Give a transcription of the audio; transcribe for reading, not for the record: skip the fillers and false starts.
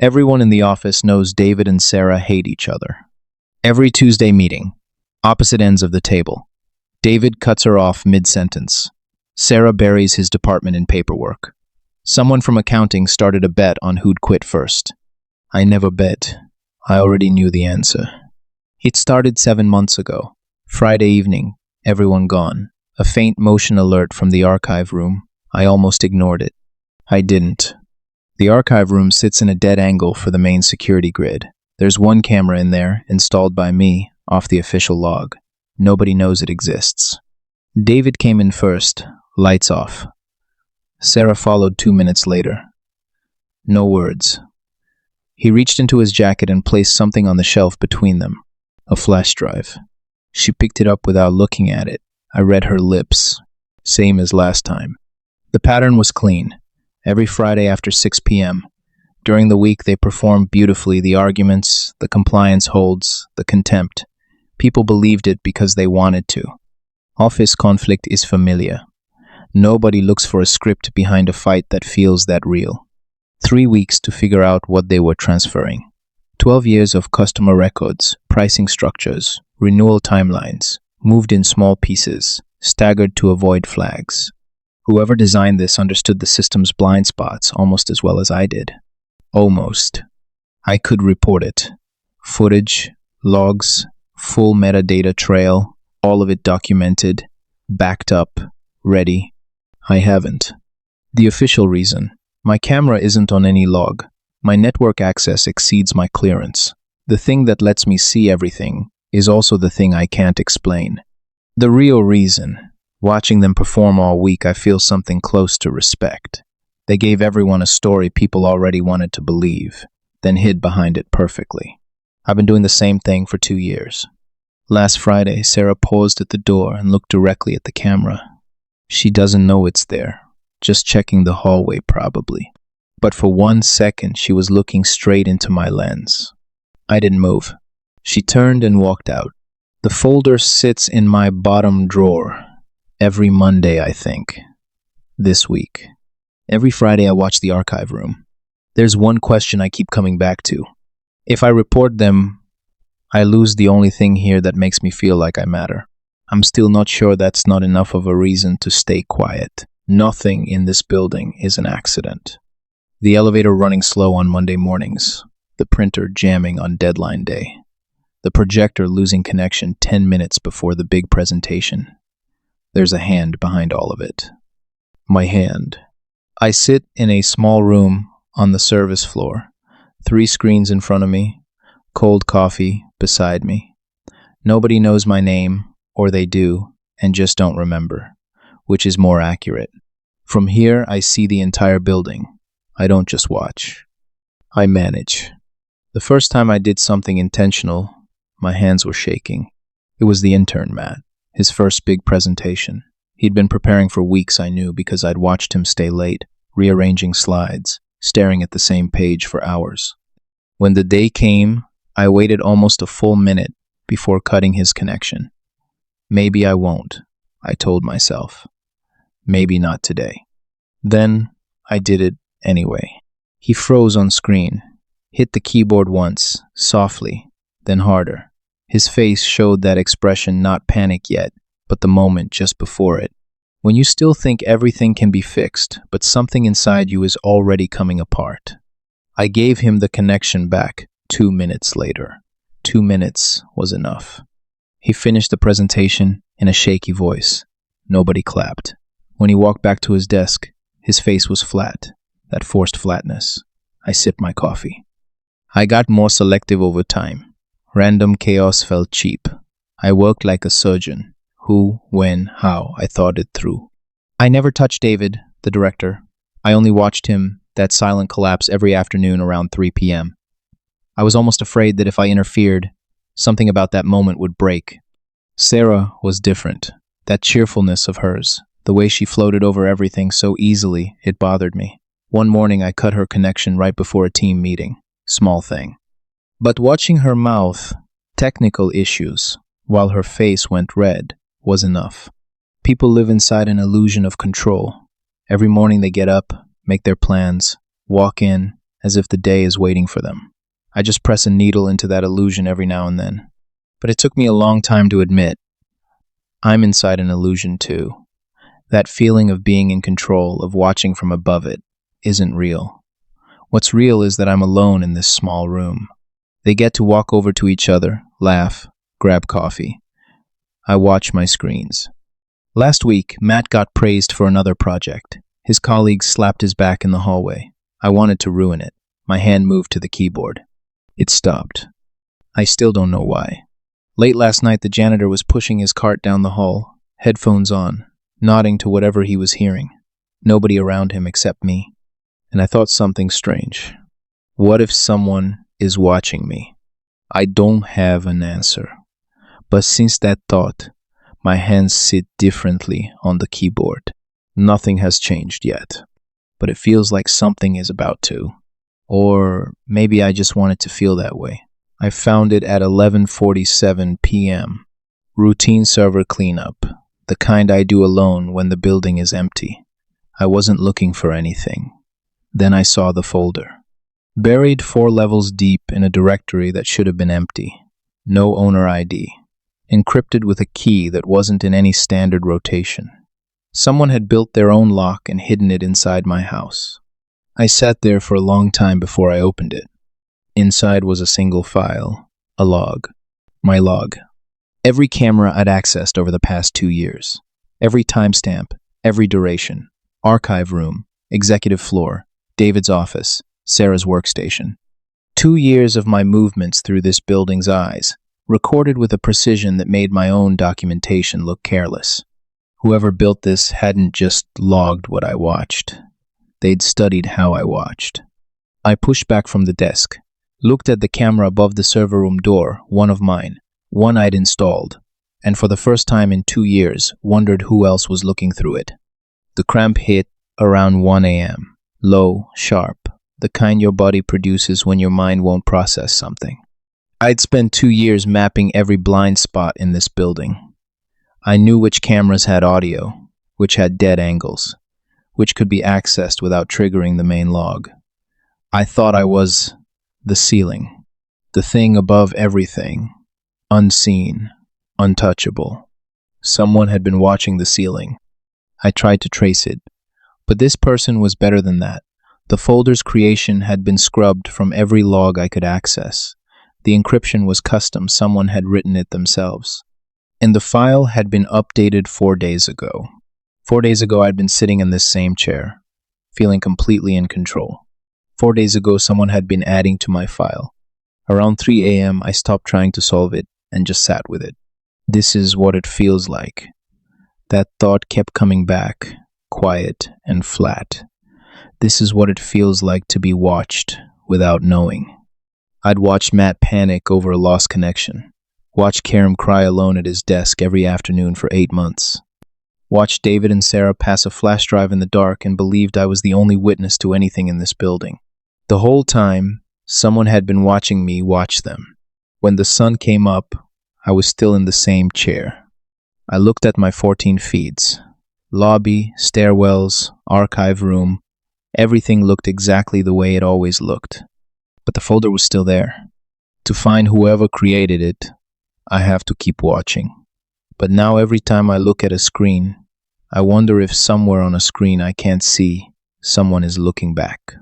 Everyone in the office knows David and Sarah hate each other. Every Tuesday meeting, opposite ends of the table. David cuts her off mid-sentence. Sarah buries his department in paperwork. Someone from accounting started a bet on who'd quit first. I never bet. I already knew the answer. It started 7 months ago. Friday evening, everyone gone. A faint motion alert from the archive room. I almost ignored it. I didn't. The archive room sits in a dead angle for the main security grid. There's one camera in there, installed by me, off the official log. Nobody knows it exists. David came in first, lights off. Sarah followed 2 minutes later. No words. He reached into his jacket and placed something on the shelf between them. A flash drive. She picked it up without looking at it. I read her lips. Same as last time. The pattern was clean. Every Friday after 6 p.m. During the week, they performed beautifully the arguments, the compliance holds, the contempt. People believed it because they wanted to. Office conflict is familiar. Nobody looks for a script behind a fight that feels that real. 3 weeks to figure out what they were transferring. 12 years of customer records, pricing structures, renewal timelines, moved in small pieces, staggered to avoid flags. Whoever designed this understood the system's blind spots almost as well as I did. Almost. I could report it. Footage, logs, full metadata trail, all of it documented, backed up, ready. I haven't. The official reason. My camera isn't on any log. My network access exceeds my clearance. The thing that lets me see everything is also the thing I can't explain. The real reason. Watching them perform all week, I feel something close to respect. They gave everyone a story people already wanted to believe, then hid behind it perfectly. I've been doing the same thing for 2 years. Last Friday, Sarah paused at the door and looked directly at the camera. She doesn't know it's there, just checking the hallway probably. But for 1 second, she was looking straight into my lens. I didn't move. She turned and walked out. The folder sits in my bottom drawer. Every Monday, I think. This week. Every Friday, I watch the archive room. There's one question I keep coming back to. If I report them, I lose the only thing here that makes me feel like I matter. I'm still not sure that's not enough of a reason to stay quiet. Nothing in this building is an accident. The elevator running slow on Monday mornings. The printer jamming on deadline day. The projector losing connection 10 minutes before the big presentation. There's a hand behind all of it. My hand. I sit in a small room on the service floor. 3 screens in front of me. Cold coffee beside me. Nobody knows my name, or they do, and just don't remember, which is more accurate. From here, I see the entire building. I don't just watch. I manage. The first time I did something intentional, my hands were shaking. It was the intern, Matt. His first big presentation. He'd been preparing for weeks, I knew, because I'd watched him stay late, rearranging slides, staring at the same page for hours. When the day came, I waited almost a full minute before cutting his connection. Maybe I won't, I told myself. Maybe not today. Then I did it anyway. He froze on screen, hit the keyboard once, softly, then harder. His face showed that expression, not panic yet, but the moment just before it. When you still think everything can be fixed, but something inside you is already coming apart. I gave him the connection back 2 minutes later. 2 minutes was enough. He finished the presentation in a shaky voice. Nobody clapped. When he walked back to his desk, his face was flat, that forced flatness. I sipped my coffee. I got more selective over time. Random chaos felt cheap. I worked like a surgeon. Who, when, how, I thought it through. I never touched David, the director. I only watched him, that silent collapse, every afternoon around 3 p.m. I was almost afraid that if I interfered, something about that moment would break. Sarah was different. That cheerfulness of hers, the way she floated over everything so easily, it bothered me. One morning I cut her connection right before a team meeting. Small thing. But watching her mouth, technical issues, while her face went red, was enough. People live inside an illusion of control. Every morning they get up, make their plans, walk in, as if the day is waiting for them. I just press a needle into that illusion every now and then. But it took me a long time to admit I'm inside an illusion too. That feeling of being in control, of watching from above it, isn't real. What's real is that I'm alone in this small room. They get to walk over to each other, laugh, grab coffee. I watch my screens. Last week, Matt got praised for another project. His colleagues slapped his back in the hallway. I wanted to ruin it. My hand moved to the keyboard. It stopped. I still don't know why. Late last night, the janitor was pushing his cart down the hall, headphones on, nodding to whatever he was hearing. Nobody around him except me. And I thought something strange. What if someone is watching me? I don't have an answer. But since that thought, my hands sit differently on the keyboard. Nothing has changed yet, but it feels like something is about to. Or maybe I just want it to feel that way. I found it at 11:47 p.m. Routine server cleanup, the kind I do alone when the building is empty. I wasn't looking for anything. Then I saw the folder. Buried 4 levels deep in a directory that should have been empty. No owner ID. Encrypted with a key that wasn't in any standard rotation. Someone had built their own lock and hidden it inside my house. I sat there for a long time before I opened it. Inside was a single file, a log. My log. Every camera I'd accessed over the past 2 years. Every timestamp, every duration. Archive room, executive floor, David's office, Sarah's workstation. 2 years of my movements through this building's eyes, recorded with a precision that made my own documentation look careless. Whoever built this hadn't just logged what I watched. They'd studied how I watched. I pushed back from the desk, looked at the camera above the server room door, one of mine, one I'd installed, and for the first time in 2 years, wondered who else was looking through it. The cramp hit around 1 a.m., low, sharp, the kind your body produces when your mind won't process something. I'd spent 2 years mapping every blind spot in this building. I knew which cameras had audio, which had dead angles, which could be accessed without triggering the main log. I thought I was the ceiling, the thing above everything, unseen, untouchable. Someone had been watching the ceiling. I tried to trace it, but this person was better than that. The folder's creation had been scrubbed from every log I could access. The encryption was custom, someone had written it themselves. And the file had been updated 4 days ago. 4 days ago, I'd been sitting in this same chair, feeling completely in control. 4 days ago, someone had been adding to my file. Around 3 a.m., I stopped trying to solve it and just sat with it. This is what it feels like. That thought kept coming back, quiet and flat. This is what it feels like to be watched without knowing. I'd watched Matt panic over a lost connection. Watched Karim cry alone at his desk every afternoon for 8 months. Watched David and Sarah pass a flash drive in the dark and believed I was the only witness to anything in this building. The whole time, someone had been watching me watch them. When the sun came up, I was still in the same chair. I looked at my 14 feeds. Lobby, stairwells, archive room. Everything looked exactly the way it always looked. But the folder was still there. To find whoever created it, I have to keep watching. But now every time I look at a screen, I wonder if somewhere on a screen I can't see, someone is looking back.